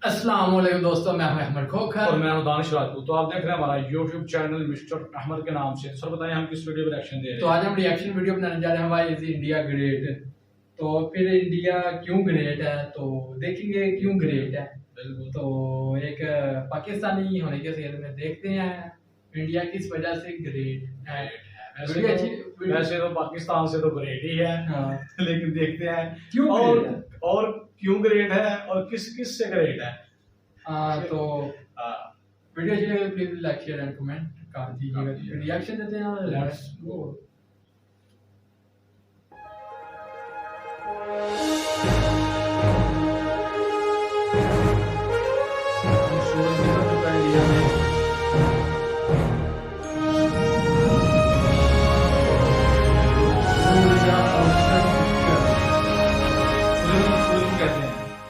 अस्सलाम वालेकुम दोस्तों, मैं हूं अहमद खोखर और मैं हूं दानिश राजपूत। तो आप देख रहे हैं हमारा YouTube चैनल मिस्टर अहमद के नाम से। सर बताएं हम किस वीडियो पर रिएक्शन दे रहे हैं। तो आज हम रिएक्शन वीडियो बनाने जा रहे हैं व्हाई इज इंडिया ग्रेट। तो फिर इंडिया क्यों ग्रेट है, तो देखेंगे क्यों ग्रेट है। तो एक पाकिस्तानी होने के सेल में देखते हैं इंडिया किस वजह से ग्रेट है। वैसे तो पाकिस्तान से तो ग्रेट ही है। हाँ। लेकिन देखते हैं क्यों ग्रेट है और क्यों ग्रेट है और किस किस से ग्रेट है। तो वीडियो अच्छी लगे please like share and comment कर दीजिएगा। रिएक्शन देते हैं, लेट्स गो।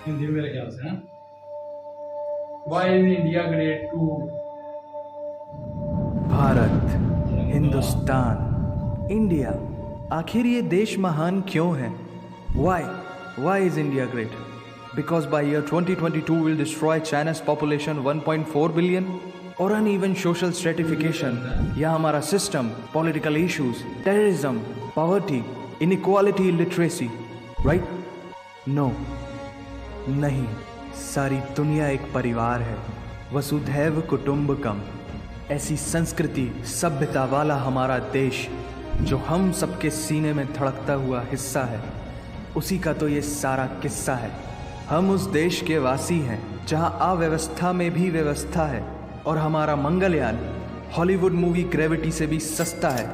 हिंदी में मेरे ख्याल से ना Why is India great too? Bharat, Hindustan, India, आखिर ये देश महान क्यों है? Why is India great? Because by year 2022 will destroy China's population 1.4 billion, और uneven social stratification या हमारा system, political issues, terrorism, poverty, inequality, illiteracy, right? No, नहीं, सारी दुनिया एक परिवार है, वसुधैव कुटुंबकम। ऐसी संस्कृति सभ्यता वाला हमारा देश जो हम सबके सीने में धड़कता हुआ हिस्सा है, उसी का तो ये सारा किस्सा है। हम उस देश के वासी हैं जहां अव्यवस्था में भी व्यवस्था है, और हमारा मंगलयान हॉलीवुड मूवी ग्रेविटी से भी सस्ता है।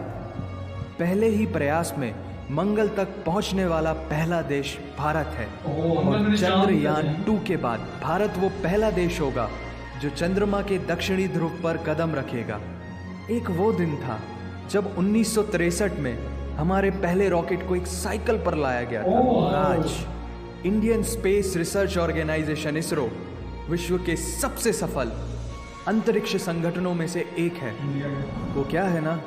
पहले ही प्रयास में मंगल तक पहुंचने वाला पहला देश भारत है, और चंद्रयान 2 के बाद भारत वो पहला देश होगा जो चंद्रमा के दक्षिणी ध्रुव पर कदम रखेगा। एक वो दिन था जब 1963 में हमारे पहले रॉकेट को एक साइकिल पर लाया गया था। और आज Indian Space Research Organisation ISRO विश्व के सबसे सफल अंतरिक्ष संगठनों में से एक है। वो क्या है ना,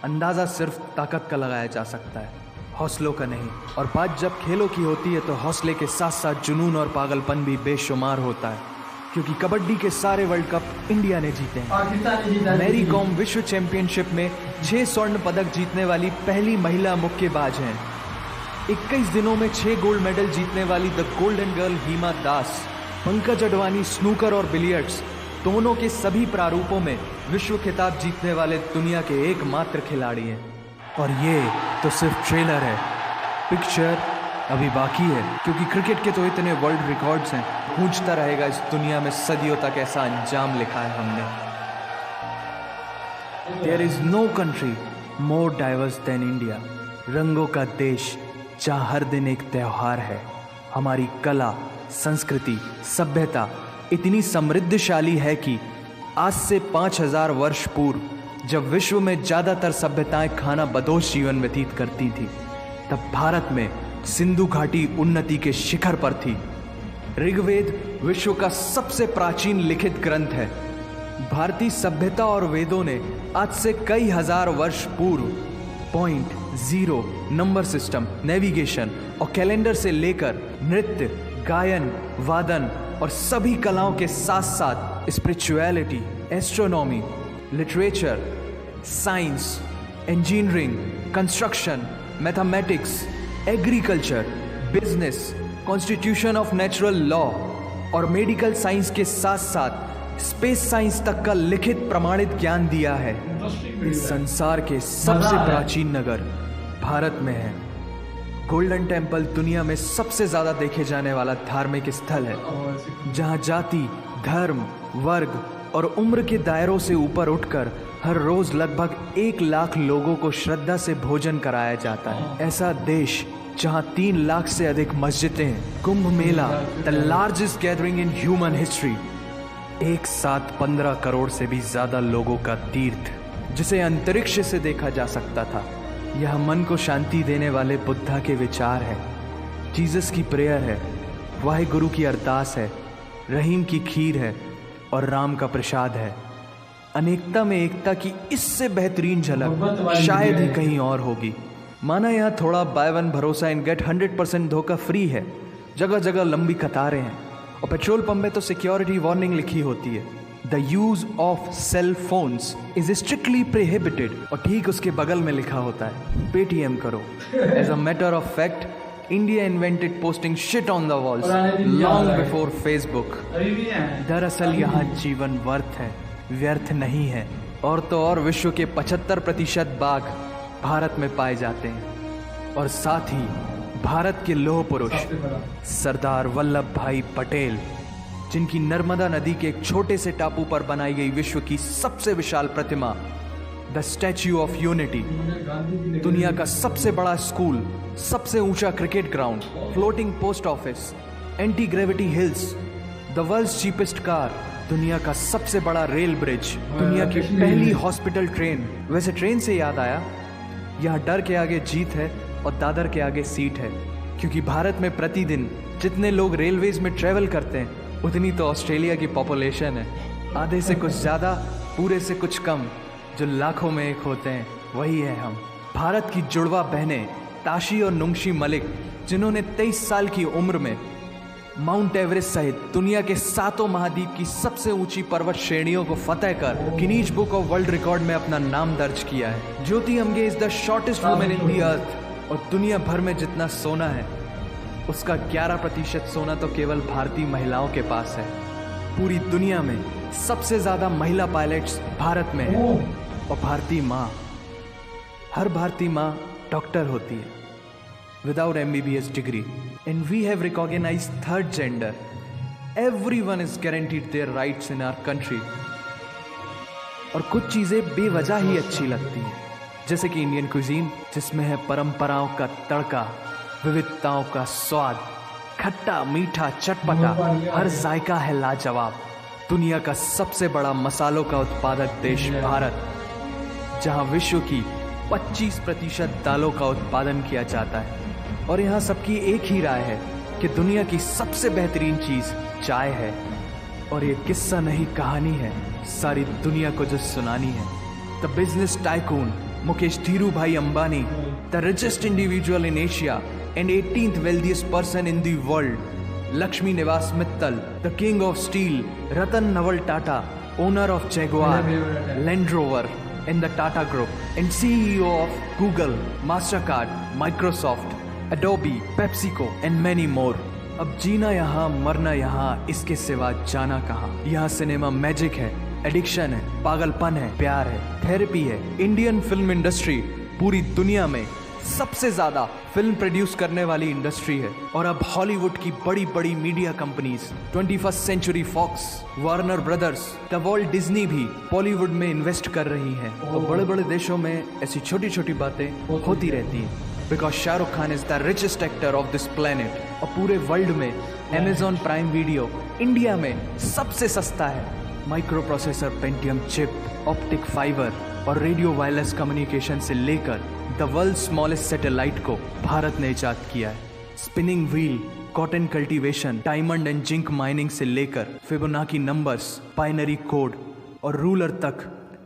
अंदाजा सिर्फ ताकत का लगाया जा सकता है, हौसलों का नहीं। और बात जब खेलों की होती है तो हौसले के साथ साथ जुनून और पागलपन भी बेशुमार होता है, क्योंकि कबड्डी के सारे वर्ल्ड कप इंडिया ने जीते हैं। मैरी कॉम विश्व चैंपियनशिप में 6 स्वर्ण पदक जीतने वाली पहली महिला मुक्केबाज हैं। 21 दिनों में 6 गोल्ड मेडल जीतने वाली the golden girl Hima Das. Pankaj Advani snooker और बिलियर्ड्स दोनों के सभी प्रारूपों में विश्व खिताब जीतने वाले दुनिया के एकमात्र खिलाड़ी हैं। और ये तो सिर्फ ट्रेलर है, पिक्चर अभी बाकी है, क्योंकि क्रिकेट के तो इतने वर्ल्ड रिकॉर्ड्स हैं। पूछता रहेगा इस दुनिया में सदियों तक ऐसा अंजाम लिखा है हमने। There is no country more diverse than India. रंगों का देश जहाँ हर दिन एक त्योहार है। हमारी कला, संस्कृति, सभ्यता इतनी समृद्धशाली है कि आज से 5000 वर्ष पूर्व जब विश्व में ज्यादातर सभ्यताएं खाना बदोश जीवन व्यतीत करती थी, तब भारत में सिंधु घाटी उन्नति के शिखर पर थी। ऋग्वेद विश्व का सबसे प्राचीन लिखित ग्रंथ है। भारतीय सभ्यता और वेदों ने आज से कई हजार वर्ष पूर्व point, zero, number system, navigation और कैलेंडर से लेकर नृत्य, गायन, वादन और सभी कलाओं के साथ साथ spirituality, astronomy, literature, science, engineering, construction, mathematics, agriculture, business, constitution of natural law और मेडिकल साइंस के साथ साथ स्पेस साइंस तक का लिखित प्रमाणित ज्ञान दिया है। इस संसार के सबसे प्राचीन नगर भारत में है। गोल्डन टेम्पल दुनिया में सबसे ज्यादा देखे जाने वाला धार्मिक स्थल है, जहां जाति, धर्म, वर्ग और उम्र के दायरों से ऊपर उठकर हर रोज लगभग 1 लाख लोगों को श्रद्धा से भोजन कराया जाता है। ऐसा देश जहां 3 लाख से अधिक मस्जिदें, Kumbh Mela, the largest gathering in human history, एक साथ 15 करोड़ से भी ज्यादा लोगों का तीर्थ, जिसे अंतरिक्ष से देखा जा सकता था। यह मन को शांति देने वाले बुद्धा के विचार है, जीसस की प्रेयर है, वाहिगुरु की अरदास है, रहीम की खीर है और राम का प्रसाद है। अनेकता में एकता की इससे बेहतरीन झलक शायद ही कहीं और होगी। माना यहाँ थोड़ा बाय वन भरोसा एंड गेट 100% धोखा फ्री है। जगह जगह लंबी कतारें हैं और पेट्रोल पंप पे तो सिक्योरिटी वार्निंग लिखी होती है, the use of cell phones is strictly prohibited, और ठीक उसके बगल में लिखा होता है पेटीएम करो। As a matter of fact, India invented posting shit on the walls long before Facebook. दरअसल यहाँ जीवन वर्थ है, व्यर्थ नहीं है। और तो और विश्व के 75% बाघ भारत में पाए जाते हैं, और साथ ही भारत के लौह पुरुष सरदार वल्लभ भाई पटेल, जिनकी नर्मदा नदी के एक छोटे से टापू पर बनाई गई विश्व की सबसे विशाल प्रतिमा द स्टैच्यू ऑफ यूनिटी, दुनिया का सबसे बड़ा स्कूल, सबसे ऊंचा cricket ground, floating post office, anti gravity hills, the world's cheapest car, दुनिया का सबसे बड़ा रेल ब्रिज, दुनिया की पहली हॉस्पिटल ट्रेन। वैसे ट्रेन से याद आया, यहाँ डर के आगे जीत है और दादर के आगे सीट है, क्योंकि भारत में प्रतिदिन जितने लोग रेलवेज में ट्रेवल करते हैं उतनी तो ऑस्ट्रेलिया की पॉपुलेशन है। आधे से कुछ ज़्यादा, पूरे से कुछ कम, जो लाखों में एक होते हैं वही है हम। भारत की जुड़वा बहनें ताशी और नुंगशी मलिक, जिन्होंने 23 साल की उम्र में माउंट एवरेस्ट सहित दुनिया के 7 महाद्वीप की सबसे ऊंची पर्वत श्रेणियों को फतेह कर Guinness book of world record में अपना नाम दर्ज किया है। Jyoti Amge is the shortest women in the earth, और दुनिया भर में जितना सोना है उसका 11% सोना तो केवल भारतीय महिलाओं के पास है। पूरी दुनिया में सबसे ज्यादा महिला पायलट्स भारत में है, और भारतीय माँ, हर भारतीय माँ डॉक्टर होती है without MBBS degree, and we have recognized third gender. Everyone is guaranteed their rights in our country. और कुछ चीजें बेवजह ही अच्छी लगती हैं, जैसे कि इंडियन क्विजीन, जिसमें है परंपराओं का तड़का, विविधताओं का स्वाद, खट्टा मीठा चटपटा, हर जायका है लाजवाब। दुनिया का सबसे बड़ा मसालों का उत्पादक देश भारत, जहां विश्व की 25% दालों का उत्पादन किया जाता है, और यहाँ सबकी एक ही राय है कि दुनिया की सबसे बेहतरीन चीज चाय है। और ये किस्सा नहीं, कहानी है सारी दुनिया को जो सुनानी है। The business tycoon Mukesh Dhirubhai Ambani, the richest individual in Asia and 18th wealthiest person in the world, Lakshmi Niwas Mittal, the king of steel Ratan Naval Tata, owner of Jaguar, Land Rover and the Tata Group, and CEO of Google, Mastercard, Microsoft, Adobe, PepsiCo and many more. अब जीना यहाँ, मरना यहाँ, इसके सिवा जाना कहाँ। यहाँ cinema magic है, एडिक्शन है, पागलपन है, प्यार है, थेरेपी है। इंडियन फिल्म इंडस्ट्री पूरी दुनिया में सबसे ज्यादा फिल्म प्रोड्यूस करने वाली इंडस्ट्री है, और अब हॉलीवुड की बड़ी बड़ी media companies, 21st century Fox, Warner Brothers, the World Disney भी बॉलीवुड में इन्वेस्ट कर रही हैं। और बड़े बड़े देशों में ऐसी छोटी छोटी बातें होती रहती हैं, because Shahrukh Khan is the richest actor of this planet. और पूरे वर्ल्ड में Amazon प्राइम वीडियो इंडिया में सबसे सस्ता है। Micro processor Pentium chip, optic fibre और रेडियो वायरलेस कम्युनिकेशन से लेकर द वर्ल्ड स्मॉलेस्ट सैटेलाइट को भारत ने इजाद किया है। Spinning wheel, cotton cultivation, diamond and zinc mining से लेकर फिबोनाची नंबर्स, बाइनरी कोड और रूलर तक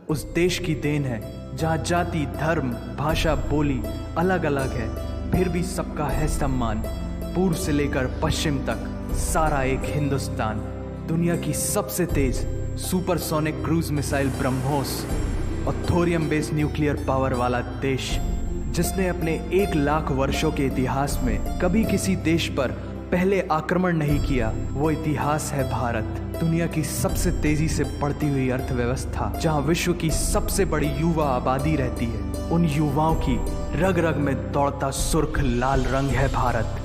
उस देश की देन है, जहाँ जाति, धर्म, भाषा, बोली अलग अलग है, फिर भी सबका है सम्मान। पूर्व से लेकर पश्चिम तक सारा एक हिंदुस्तान। दुनिया की सबसे तेज सुपरसोनिक क्रूज मिसाइल ब्रह्मोस और थोरियम बेस्ड न्यूक्लियर पावर वाला देश, जिसने अपने 1 लाख वर्षों के इतिहास में कभी किसी देश पर पहले आक्रमण नहीं किया, वो इतिहास है भारत। दुनिया की सबसे तेजी से बढ़ती हुई अर्थव्यवस्था, जहां विश्व की सबसे बड़ी युवा आबादी रहती है, उन युवाओं की रग रग में दौड़ता सुर्ख लाल रंग है भारत।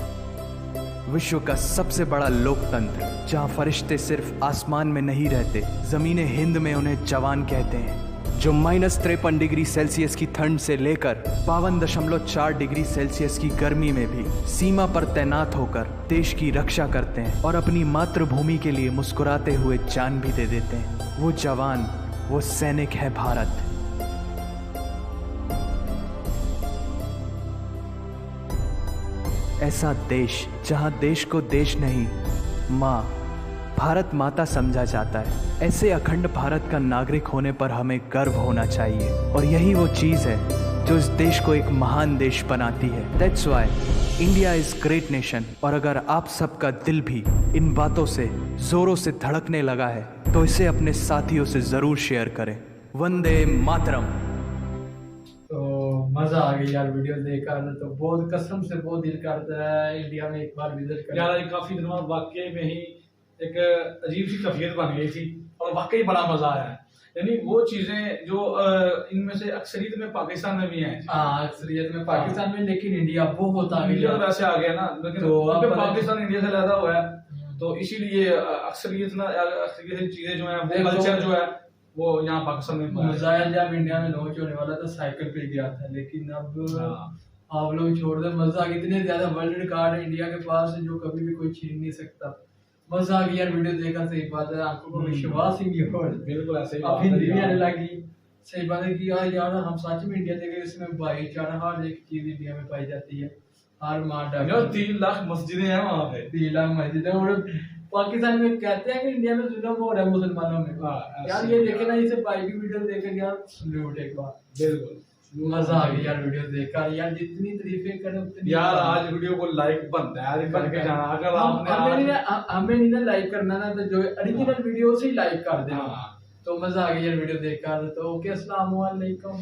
विश्व का सबसे बड़ा लोकतंत्र, जहां फरिश्ते सिर्फ आसमान में नहीं रहते, जमीने हिंद में उन्हें जवान कहते हैं, जो -53 डिग्री सेल्सियस की ठंड से लेकर 52.4 डिग्री सेल्सियस की गर्मी में भी सीमा पर तैनात होकर देश की रक्षा करते हैं और अपनी मातृभूमि के लिए मुस्कुराते हुए जान भी दे देते हैं। वो जवान, वो सैनिक है भारत। ऐसा देश जहां देश को देश नहीं, माँ, भारत माता समझा जाता है। ऐसे अखंड भारत का नागरिक होने पर हमें गर्व होना चाहिए, और यही वो चीज़ है जो इस देश को एक महान देश बनाती है। That's why India is great nation. और अगर आप सबका दिल भी इन बातों से जोरों से धड़कने लगा है तो इसे अपने साथियों से जरूर शेयर करें। वंदे मातरम। तो मजा आ गई यार वीडियो देखकर, तो बहुत कसम से बहुत दिल करता है इंडिया में एक बार विजिट कर। यार काफी दिनों बाद वाकई में ही एक अजीब सी कैफियत बन गई थी और वाकई बड़ा मजा आया है। यानी वो चीजें जो इनमें से अक्सरियत में पाकिस्तान में भी हैं। हाँ अक्सरियत में पाकिस्तान में, लेकिन इंडिया बहुत आ इंडिया गया। तो वैसे आ गया ना, लेकिन तो पाकिस्तान इंडिया से ज्यादा हुआ है, तो इसीलिए अक्सरियत चीजें जो है वो कल्चर जो है वो यहाँ पाकिस्तान में मिसाइल जब इंडिया में लॉन्च होने वाला था साइकिल पे गया था, लेकिन अब आप लोग छोड़ दे। मजा इतने ज्यादा वर्ल्ड रिकॉर्ड है इंडिया के पास जो कभी भी कोई छीन नहीं सकता। मजा आ गया यार वीडियो देखा, सही बात है, आंखों को विश्वास ही नहीं हो रहा। बिल्कुल ऐसे ही अब हिंदी भी आने लगी। सही बात है कि यार हम सच में इंडिया देखे, इसमें भाईचारा हर एक चीज इंडिया में पाई जाती है। हर माँ यार 3 लाख मस्जिदें हैं वहाँ पे, 3 लाख मस्जिद है। और पाकिस्तान में कहते हैं कि इंडिया में जुल्म हो रहा है मुसलमानों में। यार ये देखे ना, इसे भाई की वीडियो देखे यार सैल्यूट एक बार। बिल्कुल मजा आ गया यार वीडियो देखकर। यार जितनी तारीफें करें उतनी यार आज वीडियो को लाइक बनता है यार, करके जाना। अगर हमें नहीं ना लाइक करना ना, तो जो ओरिजिनल वीडियो से ही लाइक कर देना। तो मजा आ गया यार वीडियो देखकर। तो ओके, अस्सलाम वालेकुम।